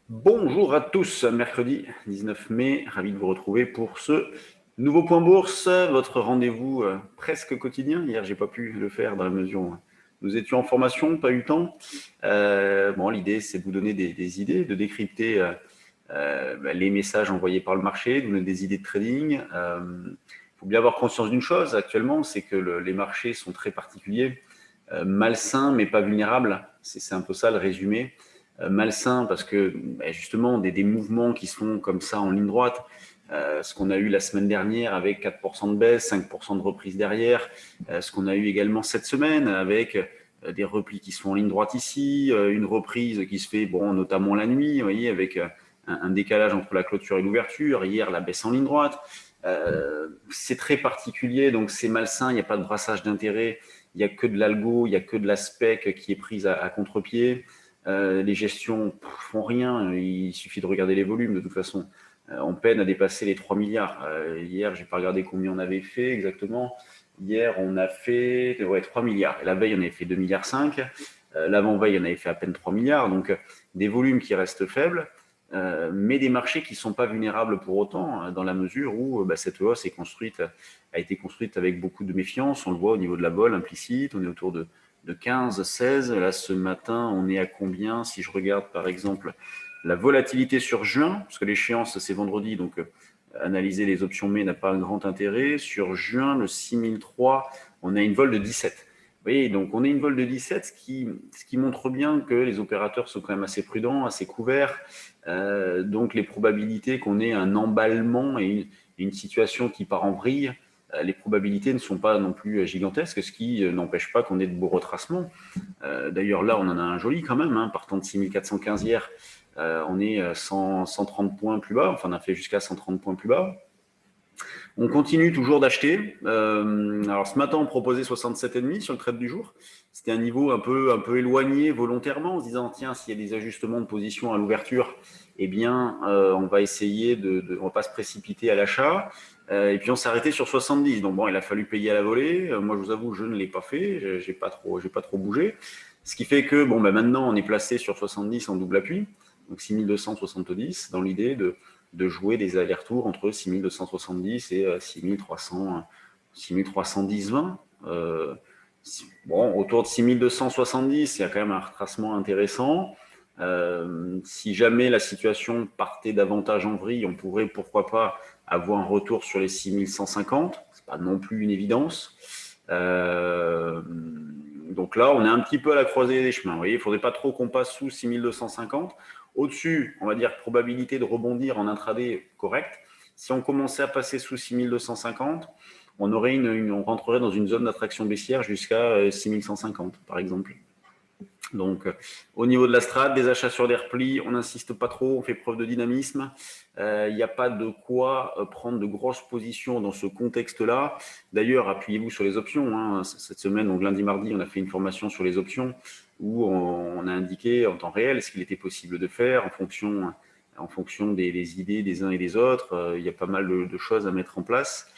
Bonjour à tous, mercredi 19 mai, ravi de vous retrouver pour ce nouveau point bourse, votre rendez-vous presque quotidien. Hier, j'ai pas pu le faire dans la mesure où nous étions en formation, pas eu le temps. Bon, l'idée, c'est de vous donner des idées, de décrypter les messages envoyés par le marché, de vous donner des idées de trading. Il faut bien avoir conscience d'une chose actuellement, c'est que les marchés sont très particuliers, malsains mais pas vulnérables. C'est un peu ça le résumé. Malsain parce que justement des mouvements qui se font comme ça en ligne droite, ce qu'on a eu la semaine dernière avec 4% de baisse, 5% de reprise derrière, ce qu'on a eu également cette semaine avec des replis qui se font en ligne droite ici, une reprise qui se fait bon notamment la nuit, vous voyez, avec un décalage entre la clôture et l'ouverture, hier la baisse en ligne droite. C'est très particulier, donc c'est malsain, il n'y a pas de brassage d'intérêt, il n'y a que de l'algo, il n'y a que de la spec qui est prise à contre-pied. Les gestions font rien, il suffit de regarder les volumes de toute façon. On peine à dépasser les 3 milliards. Hier, je n'ai pas regardé combien on avait fait exactement. Hier, on a fait 3 milliards. Et la veille, on avait fait 2,5 milliards. L'avant-veille, on avait fait à peine 3 milliards. Donc, des volumes qui restent faibles, mais des marchés qui ne sont pas vulnérables pour autant, dans la mesure où cette hausse a été construite avec beaucoup de méfiance. On le voit au niveau de la vol implicite, on est autour de 15, 16. Là, ce matin, on est à combien? Si je regarde, par exemple, la volatilité sur juin, parce que l'échéance, c'est vendredi, donc analyser les options mai n'a pas un grand intérêt. Sur juin, le 6003, on a une vol de 17. Vous voyez, donc on a une vol de 17, ce qui montre bien que les opérateurs sont quand même assez prudents, assez couverts. Donc les probabilités qu'on ait un emballement et une situation qui part en vrille, les probabilités ne sont pas non plus gigantesques, ce qui n'empêche pas qu'on ait de beaux retracements. D'ailleurs, là, on en a un joli quand même, hein, partant de 6415 hier, on est 130 points plus bas, enfin on a fait jusqu'à 130 points plus bas. On continue toujours d'acheter. Alors ce matin, on proposait 67,5 sur le trade du jour. C'était un niveau un peu éloigné volontairement, en se disant tiens, s'il y a des ajustements de position à l'ouverture, eh bien, on va essayer on va pas se précipiter à l'achat. Et puis on s'est arrêté sur 70. Donc bon, il a fallu payer à la volée. Moi, je vous avoue, je ne l'ai pas fait. J'ai pas trop bougé. Ce qui fait que bon, maintenant, on est placé sur 70 en double appui, donc 6270, dans l'idée de jouer des allers-retours entre 6270 et 6300, 6310-20. Bon, autour de 6270, il y a quand même un retracement intéressant. Si jamais la situation partait davantage en vrille, on pourrait, pourquoi pas, avoir un retour sur les 6150. C'est pas non plus une évidence. Donc là, on est un petit peu à la croisée des chemins. Vous voyez, il ne faudrait pas trop qu'on passe sous 6250. Au-dessus, on va dire probabilité de rebondir en intraday correcte. Si on commençait à passer sous 6250, on rentrerait dans une zone d'attraction baissière jusqu'à 6150, par exemple. Donc, au niveau de la strat, des achats sur des replis, on n'insiste pas trop, on fait preuve de dynamisme. Il n'y a pas de quoi prendre de grosses positions dans ce contexte-là. D'ailleurs, appuyez-vous sur les options, hein. Cette semaine, donc lundi, mardi, on a fait une formation sur les options où on a indiqué en temps réel ce qu'il était possible de faire en fonction des idées des uns et des autres. Il y a pas mal de choses à mettre en place.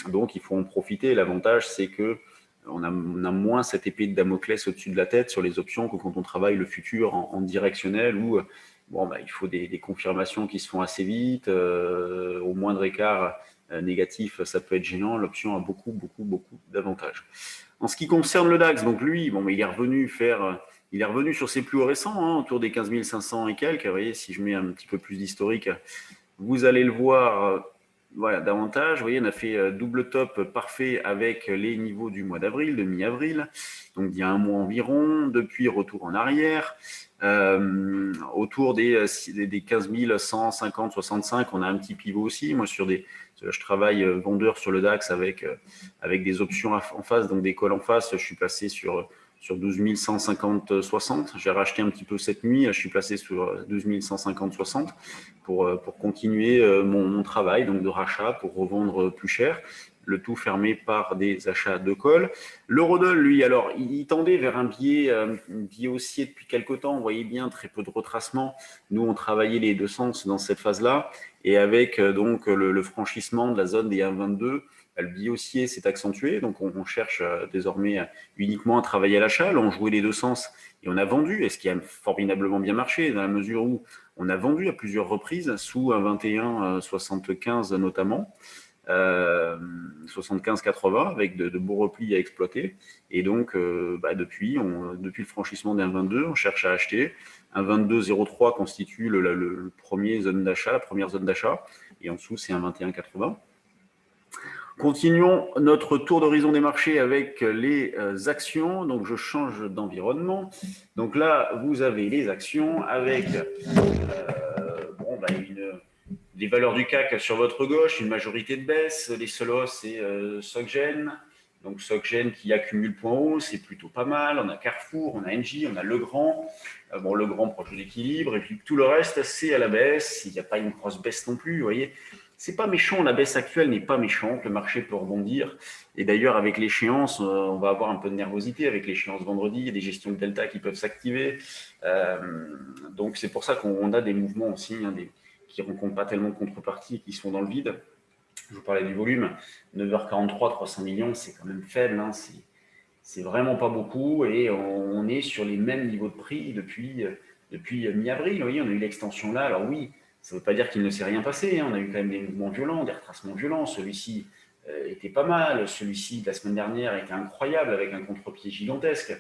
Donc, il faut en profiter. L'avantage, c'est que on a moins cette épée de Damoclès au-dessus de la tête sur les options que quand on travaille le futur en directionnel où il faut des confirmations qui se font assez vite. Au moindre écart négatif, ça peut être gênant. L'option a beaucoup d'avantages. En ce qui concerne le DAX, donc lui, il est revenu sur ses plus hauts récents, hein, autour des 15 500 et quelques. Vous voyez, si je mets un petit peu plus d'historique, vous allez le voir voilà, davantage. Vous voyez, on a fait double top parfait avec les niveaux du mois d'avril, de mi-avril, donc il y a un mois environ. Depuis, retour en arrière. Autour des 15 150, 65, on a un petit pivot aussi. Moi, je travaille vendeur sur le DAX avec des options en face, donc des calls en face. Je suis passé sur 12 150, 60. J'ai racheté un petit peu cette nuit. Je suis placé sur 12 150, 60 pour continuer mon travail donc de rachat pour revendre plus cher. Le tout fermé par des achats de call. L'eurodoll, lui, alors, il tendait vers un biais haussier depuis quelque temps. Vous voyez bien, très peu de retracement. Nous, on travaillait les deux sens dans cette phase-là. Et avec donc le franchissement de la zone des 1,22, le biais haussier s'est accentué. Donc, on cherche désormais uniquement à travailler à l'achat. Là, on jouait les deux sens et on a vendu, et ce qui a formidablement bien marché, dans la mesure où on a vendu à plusieurs reprises, sous un 21,75 notamment, 75,80 avec de beaux replis à exploiter. Et donc, depuis le franchissement d'un 22, on cherche à acheter. Un 22,03 constitue le premier zone d'achat, la première zone d'achat. Et en dessous, c'est un 21,80. Continuons notre tour d'horizon des marchés avec les actions. Donc, je change d'environnement. Donc là, vous avez les actions avec des valeurs du CAC sur votre gauche, une majorité de baisse. Les seuls hausses, c'est SocGen. Donc SocGen qui accumule point haut, c'est plutôt pas mal. On a Carrefour, on a Engie, on a Legrand. Legrand proche de l'équilibre. Et puis tout le reste, c'est à la baisse. Il n'y a pas une grosse baisse non plus, vous voyez. C'est pas méchant, la baisse actuelle n'est pas méchante, le marché peut rebondir. Et d'ailleurs, avec l'échéance, on va avoir un peu de nervosité avec l'échéance vendredi, il y a des gestions de delta qui peuvent s'activer. Donc c'est pour ça qu'on a des mouvements aussi, qui ne rencontrent pas tellement de contrepartie, qui sont dans le vide. Je vous parlais du volume, 9h43, 300 millions, c'est quand même faible, hein, c'est vraiment pas beaucoup, et on est sur les mêmes niveaux de prix depuis mi-avril. Vous voyez, on a eu l'extension là, alors oui, ça ne veut pas dire qu'il ne s'est rien passé, hein. On a eu quand même des mouvements violents, des retracements violents. Celui-ci était pas mal, celui-ci de la semaine dernière était incroyable avec un contre-pied gigantesque.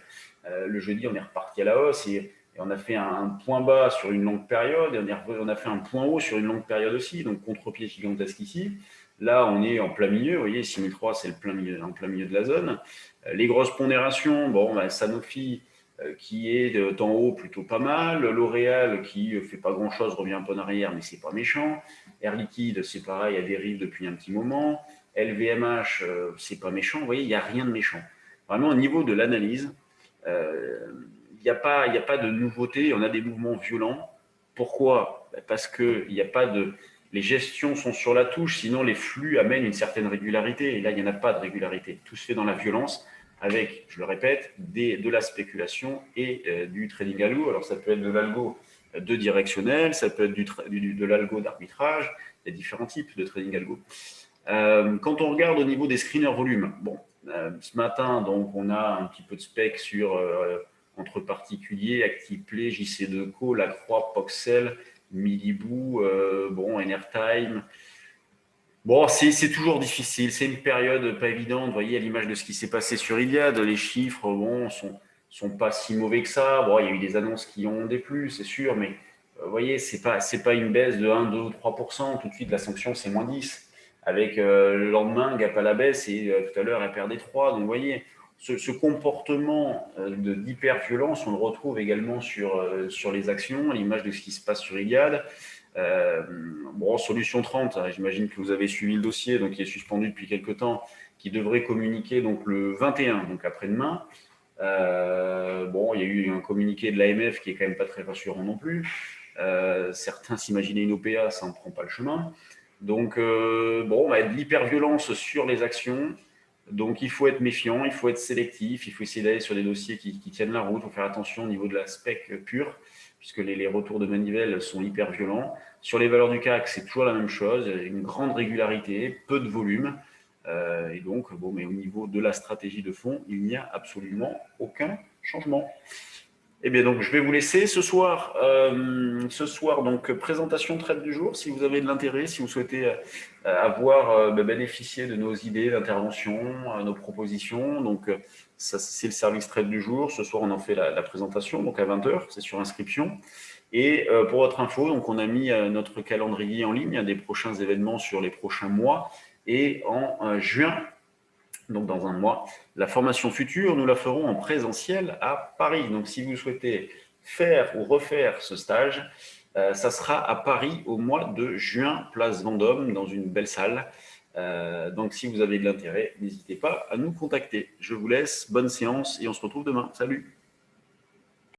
Le jeudi, on est reparti à la hausse et on a fait un point bas sur une longue période et on a fait un point haut sur une longue période aussi, donc contre-pied gigantesque ici. Là, on est en plein milieu, vous voyez, 6003, c'est en plein milieu de la zone. Les grosses pondérations, Sanofi, qui est en haut plutôt pas mal. L'Oréal qui fait pas grand chose, revient un peu en arrière, mais c'est pas méchant. Air Liquide, c'est pareil, à dérive depuis un petit moment. LVMH, c'est pas méchant. Vous voyez, il n'y a rien de méchant. Vraiment, au niveau de l'analyse, il n'y a pas de nouveauté. On a des mouvements violents. Pourquoi? Parce que il n'y a pas de. Les gestions sont sur la touche, sinon les flux amènent une certaine régularité. Et là, il n'y en a pas de régularité. Tout se fait dans la violence, avec, je le répète, de la spéculation et du trading algo. Alors, ça peut être de l'algo de directionnel, ça peut être de l'algo d'arbitrage. Il y a différents types de trading algo. Quand on regarde au niveau des screeners volume, ce matin, donc, on a un petit peu de spec sur entre particuliers, ActivePlay, JC2Co, Lacroix, Poxel, Milibou, Enertime. C'est toujours difficile. C'est une période pas évidente. Vous voyez, à l'image de ce qui s'est passé sur Iliad, les chiffres, sont pas si mauvais que ça. Il y a eu des annonces qui ont déplu, c'est sûr, mais vous voyez, c'est pas une baisse de 1, 2 ou 3%. Tout de suite, la sanction, c'est moins 10. Avec le lendemain, Gap à la baisse et tout à l'heure, elle perdait 3. Donc, vous voyez, ce comportement d'hyper-violence, on le retrouve également sur les actions, à l'image de ce qui se passe sur Iliad. Solution 30, j'imagine que vous avez suivi le dossier, donc qui est suspendu depuis quelques temps, qui devrait communiquer donc le 21, donc après-demain. Il y a eu un communiqué de l'AMF qui est quand même pas très rassurant non plus. Certains s'imaginaient une OPA, ça ne prend pas le chemin. Donc, on va être de l'hyperviolence sur les actions. Donc, il faut être méfiant, il faut être sélectif, il faut essayer d'aller sur des dossiers qui tiennent la route. Il faut faire attention au niveau de la spec pure, puisque les retours de manivelle sont hyper violents. Sur les valeurs du CAC, c'est toujours la même chose, une grande régularité, peu de volume. Et donc, mais au niveau de la stratégie de fond, il n'y a absolument aucun changement. Eh bien, donc, je vais vous laisser ce soir. Donc, présentation trade du jour. Si vous avez de l'intérêt, si vous souhaitez bénéficier de nos idées d'intervention, nos propositions, donc ça, c'est le service trade du jour. Ce soir, on en fait la présentation, donc à 20h, c'est sur inscription. Et pour votre info, donc on a mis notre calendrier en ligne des prochains événements sur les prochains mois. Et en juin, donc dans un mois, la formation future, nous la ferons en présentiel à Paris. Donc si vous souhaitez faire ou refaire ce stage, ça sera à Paris au mois de juin, place Vendôme, dans une belle salle. Donc si vous avez de l'intérêt, n'hésitez pas à nous contacter. Je vous laisse, bonne séance et on se retrouve demain. Salut!